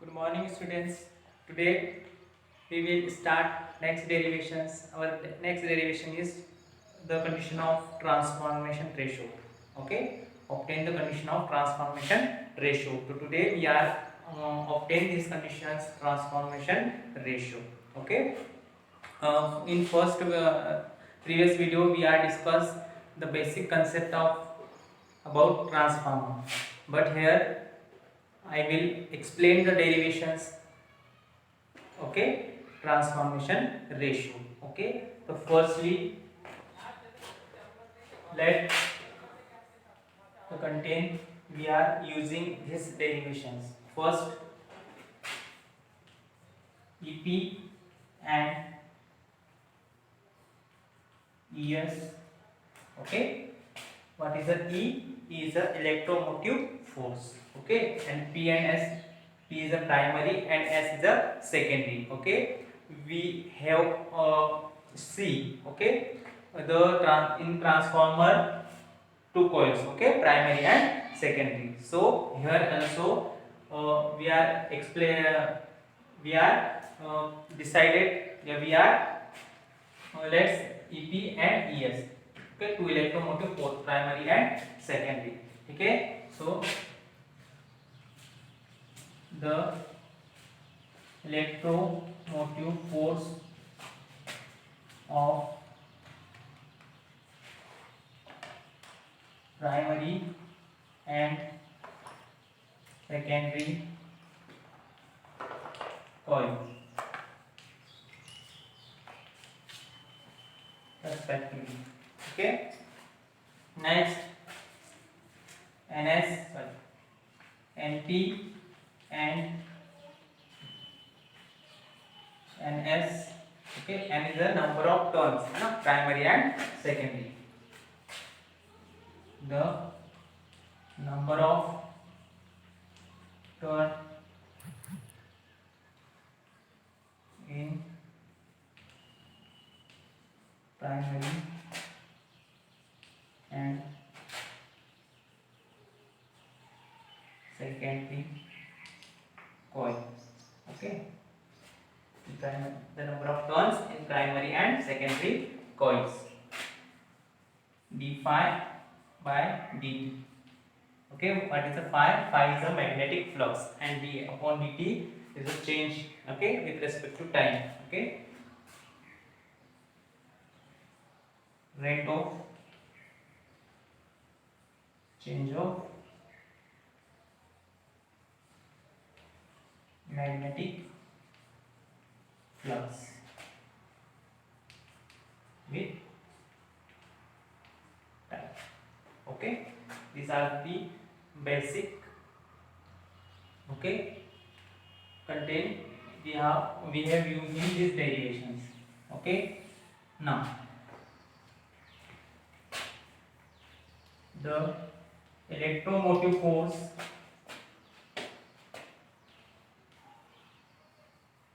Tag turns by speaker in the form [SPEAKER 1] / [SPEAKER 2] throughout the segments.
[SPEAKER 1] Good morning, students. Today we will start next derivations. Our next derivation is the condition of transformation ratio. Okay, obtain the condition of transformation ratio. So today we are obtain these conditions transformation ratio. Okay. In first previous video we are discussed the basic concept of about transformer, but here I will explain the derivations. Okay, transformation ratio. Okay, so firstly let the contain we are using these derivations. First EP and ES. Okay, what is the E? E is the electromotive force. Okay, and P and S. P is the primary and S is the secondary. Okay, we have C. Okay, in transformer two coils. Okay, primary and secondary. So here also we are decided. Yeah, we are let's EP and ES. Okay, two electromotive force, primary and secondary. Okay, so the electromotive force of primary and secondary coil respectively. Okay, next NP and NS. Okay, N is the number of turns, primary and secondary. The number of turn in primary and secondary coil. Okay, the number of turns in primary and secondary coils. d phi by dt. Okay, what is the phi? Phi is the magnetic flux and d upon dt is a change, okay, with respect to time. Okay, rate of change of magnetic flux with time. Okay, these are the basic, okay, contain we have used in these derivations. Okay, now the electromotive force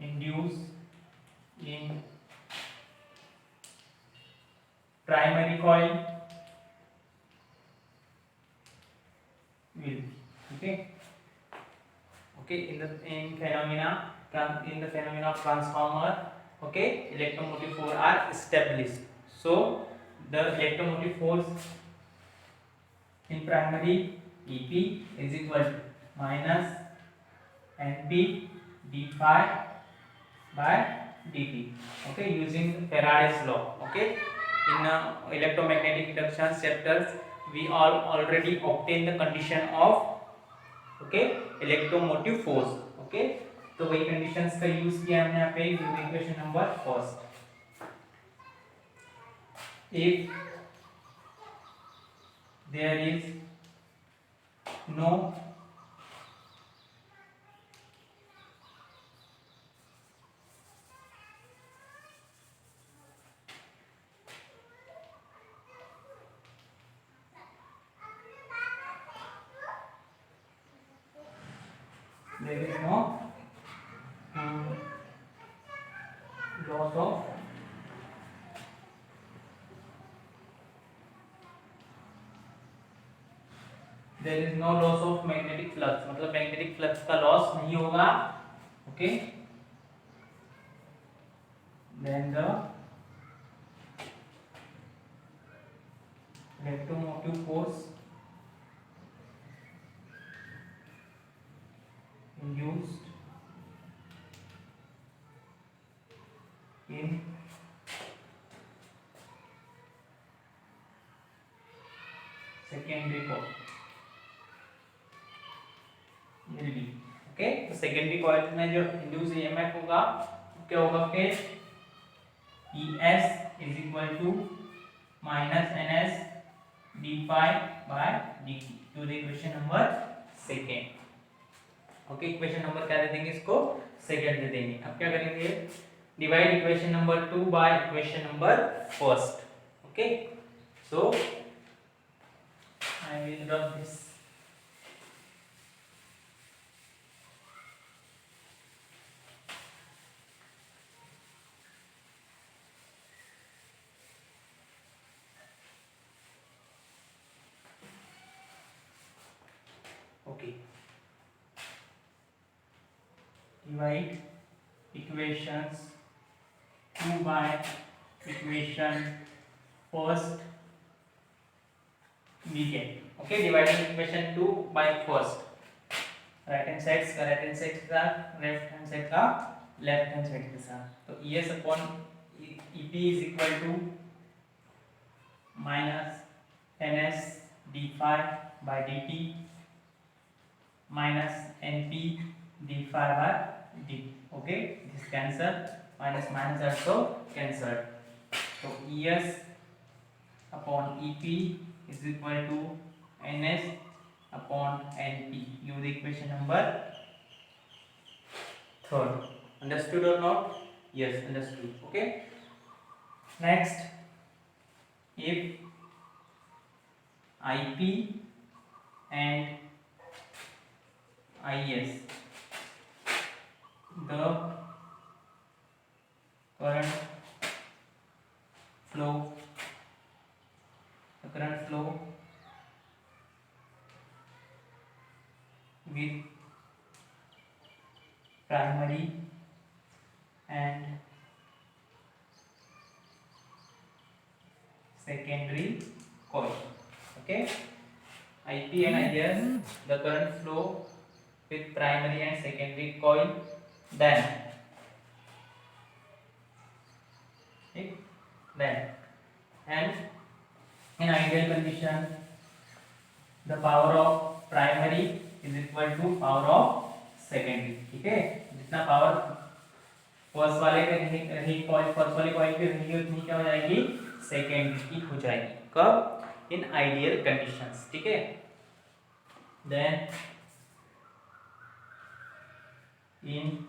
[SPEAKER 1] induced in primary coil will, okay, in the phenomena of transformer, okay, electromotive force are established. So the electromotive force in primary EP is equal to minus NP d phi by dt. Okay, using Faraday's law. Okay, in electromagnetic induction chapters we all already obtained the condition of, okay, electromotive force. Okay, तो वही conditions का use किया हमने यहाँ पे equation number first. If there is no loss of there is no loss of magnetic flux, मतलब magnetic flux का loss नहीं होगा Okay, then the electromotive force induced in secondary coil will be, okay, तो secondary coil में जो induce EMF होगा क्या होगा फिर ES is equal to minus NS d phi by dt, to the equation number second. Okay, equation number क्या दे देंगे इसको, सेकेंड दे देंगे। अब क्या करेंगे, divide equation number 2 by equation number first. Okay, so I will rub this. Okay, divide equations 2 by equation first we get. Okay, dividing equation 2 by first, right hand side का right hand side के साथ left hand side का left hand side के साथ, तो ES upon EP is equal to minus NS d phi by dt minus NP d phi by dt. Okay, this cancel, minus minus also cancelled, so ES upon EP is equal to NS upon NP. Use equation number third. Understood or not? Yes, understood. Okay, next, if IP and IS, the current flow with primary and secondary coil. Okay, IP and IS, the current flow with primary and secondary coil, then and in ideal condition the power of primary is equal to power of secondary. ठीक है, जितना power first वाले पे रही coil, first वाली coil पे रही उतनी क्या हो जाएगी, सेकेंडरी की हो जाएगी। कब, इन आइडियल कंडीशंस। ठीक है, then in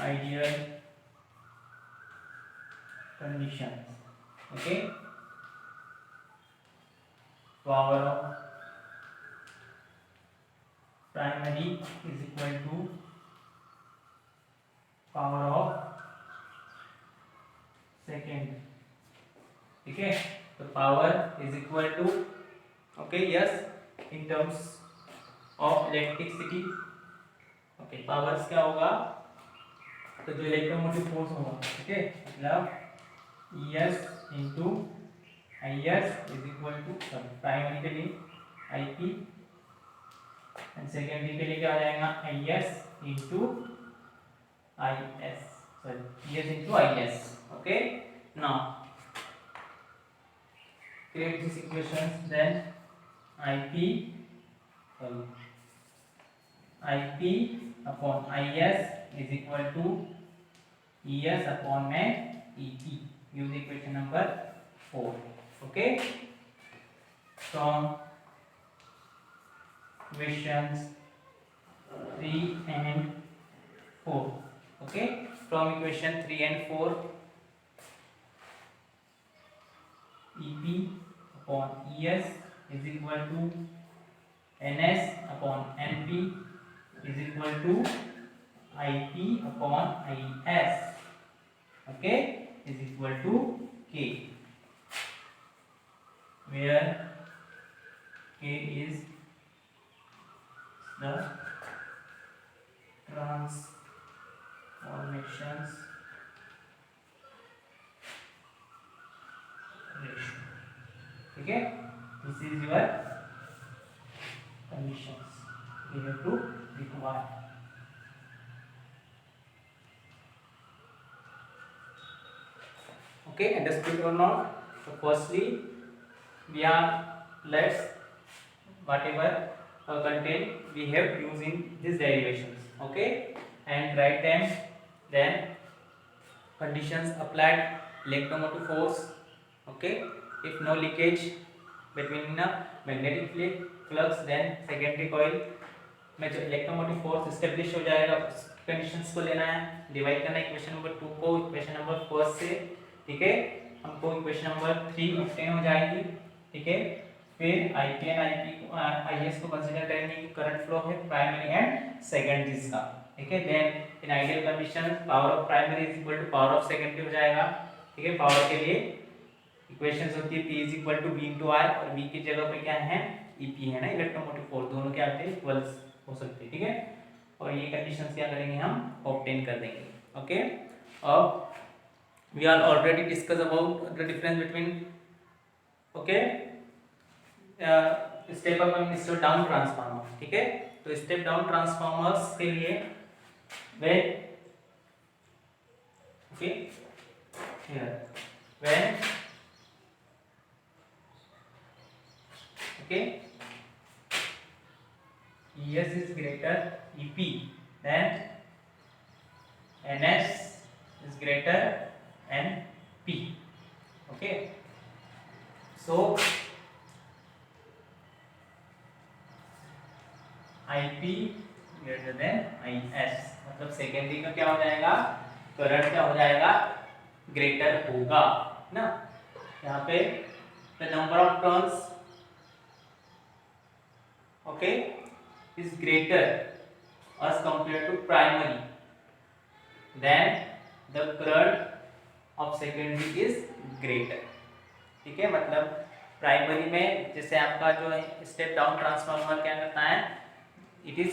[SPEAKER 1] ideal conditions, okay, power of primary is equal to power of secondary. ठीक है, तो power is equal to, okay, yes, in terms of electricity, okay, powers क्या होगा, तो जो इलेक्ट्रोमोटिव फोर्स होगा, ठीक है, मतलब ES into IS is equal to, primary के लिए IP एंड सेकेंडरी के लिए क्या आ जाएगा, IS into IS, sorry, ES into IS. Okay, now create these equations, then IP upon IS is equal to ES upon में EP. Use equation number 4. Okay, from equations 3 and 4. Okay, from equation 3 and 4, EP upon ES is equal to NS upon NP is equal to IP upon IS. Okay, is equal to K, where K is the transformations ratio, ठीक है, this is your conditions you have to require. Okay, understood or not? So firstly we are, let's whatever content we have used in these derivations, okay, and write them. Then conditions applied electromotive force, okay, if no leakage between a magnetic flux, then secondary coil में जो electromotive force establish हो जाएगा उस conditions को लेना है, divide करना है इक्वेशन नंबर 2 को इक्वेशन नंबर 1 से, ठीक है, हमको इक्वेशन नंबर 3 ऑब्टेन हो जाएगी, ठीक है, फिर आईपी एंड आईएस को कंसीडर करेंगे कि करंट फ्लो है प्राइमरी एंड सेकेंडरीज का, ठीक है, then in ideal condition power of primary is equal to power of secondary हो जाएगा, ठीक है, पावर के लिए इक्वेशंस होती है P is equal to V into I और V की जगह पे क्या है EP है ना, इलेक्ट्रोमोटिव फोर्स, दोनों क्या होते हैं इक्वल्स हो सकते हैं, ठीक है, और ये कंडीशंस क्या करेंगे हम ऑब्टेन कर देंगे, ओके। अब we are already discuss about the difference between, okay, step up and step down transformer, ठीक है, तो स्टेप डाउन ट्रांसफार्मर्स के लिए when, okay, here when, okay, ES is greater EP, then NS is greater NP, okay, so IP greater than IS, मतलब secondary का क्या हो जाएगा, करंट क्या हो जाएगा, ग्रेटर होगा ना, यहाँ पे the number of turns, okay, is greater as compared to primary, then the current of secondary is greater, ठीक है, मतलब प्राइमरी में जैसे आपका जो स्टेप डाउन ट्रांसफार्मर क्या करता है, it is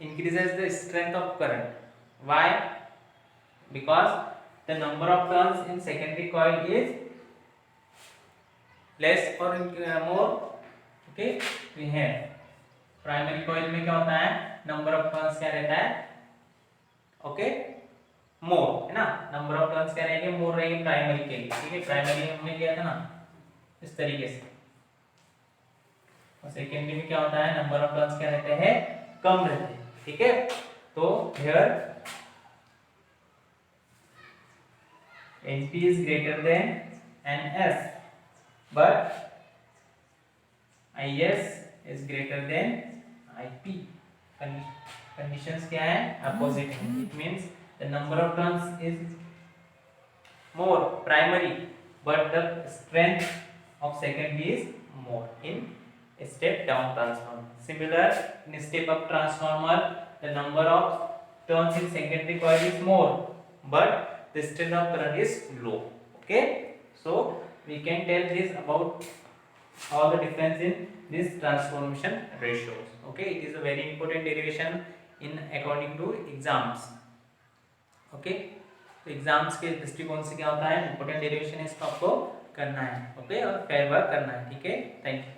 [SPEAKER 1] increases the strength of current, why, because the number of turns in secondary coil is less or more, okay, we have primary coil में क्या होता है, नंबर ऑफ टर्न्स क्या रहता है, ओके, मोर है ना, नंबर ऑफ टर्न्स क्या रहेंगे, मोर रहेंगे प्राइमरी के लिए, ठीक है, प्राइमरी में हमने किया था ना इस तरीके से, और सेकेंडरी में क्या होता है, नंबर ऑफ टर्न्स क्या रहते हैं, कम रहते हैं, ठीक है, तो here NP is greater than NS but IS is greater than IP, conditions क्या है, opposite है, it means the number of turns is more primary but the strength of secondary is more in step down transformer. Similar in step up transformer the number of turns in secondary coil is more but the strength of current is low, okay, so we can tell this about all the difference in this transformation ratios, okay, it is a very important derivation in according to exams, okay, तो exams के दृष्टिकोण से क्या होता है, important derivation है, इसको आपको करना है, ओके, और फेयर वर्क करना है, ठीक है, थैंक यू।